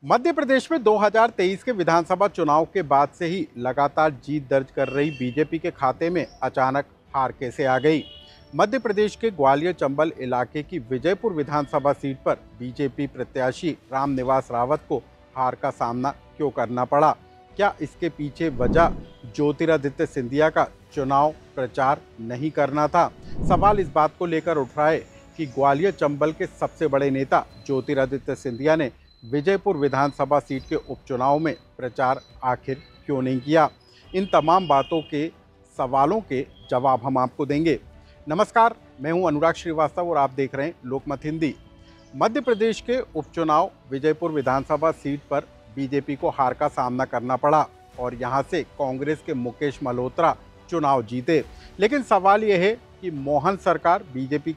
मध्य प्रदेश में 2023 के विधानसभा चुनाव के बाद से ही लगातार जीत दर्ज कर रही बीजेपी के खाते में अचानक हार कैसे आ गई। मध्य प्रदेश के ग्वालियर चंबल इलाके की विजयपुर विधानसभा सीट पर बीजेपी प्रत्याशी रामनिवास रावत को हार का सामना क्यों करना पड़ा? क्या इसके पीछे वजह ज्योतिरादित्य सिंधिया का चुनाव प्रचार नहीं करना था? सवाल इस बात को लेकर उठ रहा है कि ग्वालियर चंबल के सबसे बड़े नेता ज्योतिरादित्य सिंधिया ने विजयपुर विधानसभा सीट के उपचुनाव में प्रचार आखिर क्यों नहीं किया। इन तमाम बातों के सवालों के जवाब हम आपको देंगे। नमस्कार, मैं हूं अनुराग श्रीवास्तव और आप देख रहे हैं लोकमत हिंदी। मध्य प्रदेश के उपचुनाव विजयपुर विधानसभा सीट पर बीजेपी को हार का सामना करना पड़ा और यहां से कांग्रेस के मुकेश मल्होत्रा चुनाव जीते। लेकिन सवाल यह है कि मोहन सरकार, बीजेपी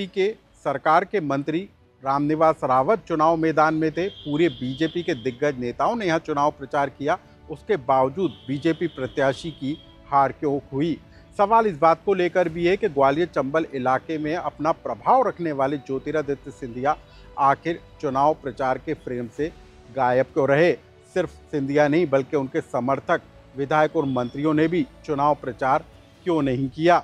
के सरकार के मंत्री रामनिवास रावत चुनाव मैदान में थे। पूरे बीजेपी के दिग्गज नेताओं ने यहां चुनाव प्रचार किया, उसके बावजूद बीजेपी प्रत्याशी की हार क्यों हुई? सवाल इस बात को लेकर भी है कि ग्वालियर चंबल इलाके में अपना प्रभाव रखने वाले ज्योतिरादित्य सिंधिया आखिर चुनाव प्रचार के फ्रेम से गायब क्यों रहे। सिर्फ सिंधिया नहीं बल्कि उनके समर्थक, विधायक और मंत्रियों ने भी चुनाव प्रचार क्यों नहीं किया,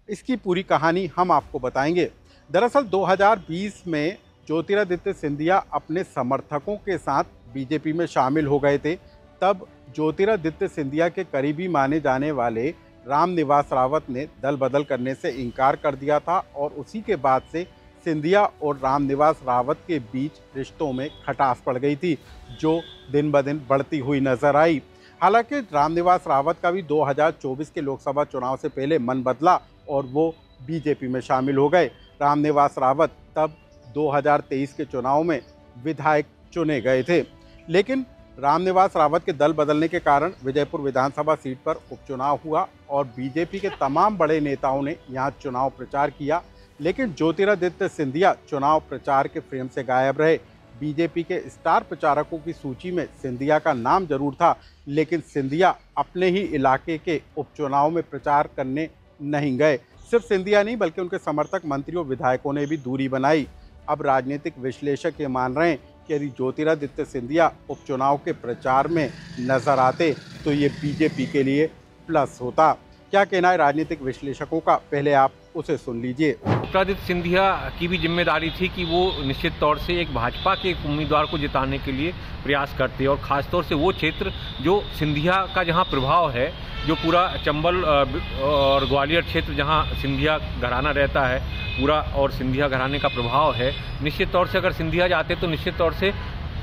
इसकी पूरी कहानी हम आपको बताएंगे। दरअसल 2020 में ज्योतिरादित्य सिंधिया अपने समर्थकों के साथ बीजेपी में शामिल हो गए थे। तब ज्योतिरादित्य सिंधिया के करीबी माने जाने वाले रामनिवास रावत ने दल बदल करने से इनकार कर दिया था और उसी के बाद से सिंधिया और रामनिवास रावत के बीच रिश्तों में खटास पड़ गई थी, जो दिन ब दिन बढ़ती हुई नजर आई। हालांकि रामनिवास रावत का भी 2024 के लोकसभा चुनाव से पहले मन बदला और वो बीजेपी में शामिल हो गए। रामनिवास रावत तब 2023 के चुनाव में विधायक चुने गए थे, लेकिन रामनिवास रावत के दल बदलने के कारण विजयपुर विधानसभा सीट पर उपचुनाव हुआ और बीजेपी के तमाम बड़े नेताओं ने यहां चुनाव प्रचार किया। लेकिन ज्योतिरादित्य सिंधिया चुनाव प्रचार के फ्रेम से गायब रहे। बीजेपी के स्टार प्रचारकों की सूची में सिंधिया का नाम जरूर था, लेकिन सिंधिया अपने ही इलाके के उपचुनाव में प्रचार करने नहीं गए। सिर्फ सिंधिया नहीं बल्कि उनके समर्थक, मंत्री और विधायकों ने भी दूरी बनाई। अब राजनीतिक विश्लेषक ये मान रहे हैं कि यदि ज्योतिरादित्य सिंधिया उपचुनाव के प्रचार में नजर आते तो ये बीजेपी के लिए प्लस होता। क्या कहना है राजनीतिक विश्लेषकों का, पहले आप उसे सुन लीजिए। ज्योतिरादित्य सिंधिया की भी जिम्मेदारी थी कि वो निश्चित तौर से एक भाजपा के एक उम्मीदवार को जिताने के लिए प्रयास करते और खासतौर से वो क्षेत्र जो सिंधिया का जहां प्रभाव है, जो पूरा चंबल और ग्वालियर क्षेत्र जहां सिंधिया घराना रहता है पूरा और सिंधिया घराने का प्रभाव है, निश्चित तौर से अगर सिंधिया जाते तो निश्चित तौर से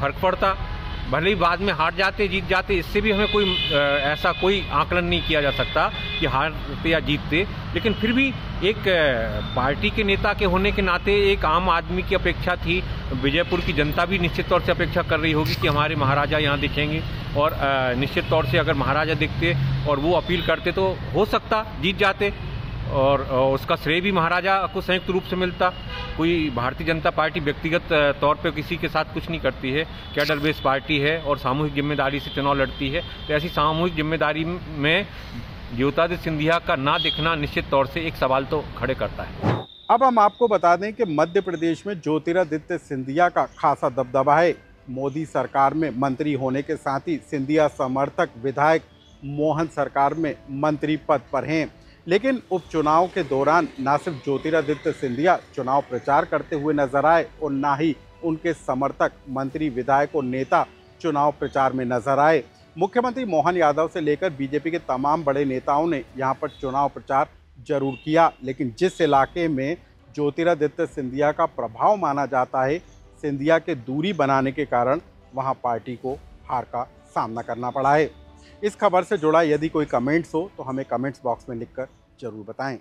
फर्क पड़ता। भले ही बाद में हार जाते जीत जाते, इससे भी हमें कोई ऐसा कोई आकलन नहीं किया जा सकता कि हारते या जीतते, लेकिन फिर भी एक पार्टी के नेता के होने के नाते एक आम आदमी की अपेक्षा थी। विजयपुर की जनता भी निश्चित तौर से अपेक्षा कर रही होगी कि हमारे महाराजा यहाँ दिखेंगे और निश्चित तौर से अगर महाराजा दिखते और वो अपील करते तो हो सकता जीत जाते और उसका श्रेय भी महाराजा को संयुक्त रूप से मिलता। कोई भारतीय जनता पार्टी व्यक्तिगत तौर पे किसी के साथ कुछ नहीं करती है, कैडर बेस्ड पार्टी है और सामूहिक जिम्मेदारी से चुनाव लड़ती है। तो ऐसी सामूहिक जिम्मेदारी में ज्योतिरादित्य सिंधिया का ना दिखना निश्चित तौर से एक सवाल तो खड़े करता है। अब हम आपको बता दें कि मध्य प्रदेश में ज्योतिरादित्य सिंधिया का खासा दबदबा है। मोदी सरकार में मंत्री होने के साथ ही सिंधिया समर्थक विधायक मोहन सरकार में मंत्री पद पर हैं। लेकिन उपचुनाव के दौरान न सिर्फ ज्योतिरादित्य सिंधिया चुनाव प्रचार करते हुए नजर आए और न ही उनके समर्थक, मंत्री, विधायक और नेता चुनाव प्रचार में नजर आए। मुख्यमंत्री मोहन यादव से लेकर बीजेपी के तमाम बड़े नेताओं ने यहां पर चुनाव प्रचार जरूर किया, लेकिन जिस इलाके में ज्योतिरादित्य सिंधिया का प्रभाव माना जाता है, सिंधिया के दूरी बनाने के कारण वहां पार्टी को हार का सामना करना पड़ा है। इस खबर से जुड़ा यदि कोई कमेंट्स हो तो हमें कमेंट्स बॉक्स में लिखकर जरूर बताएं।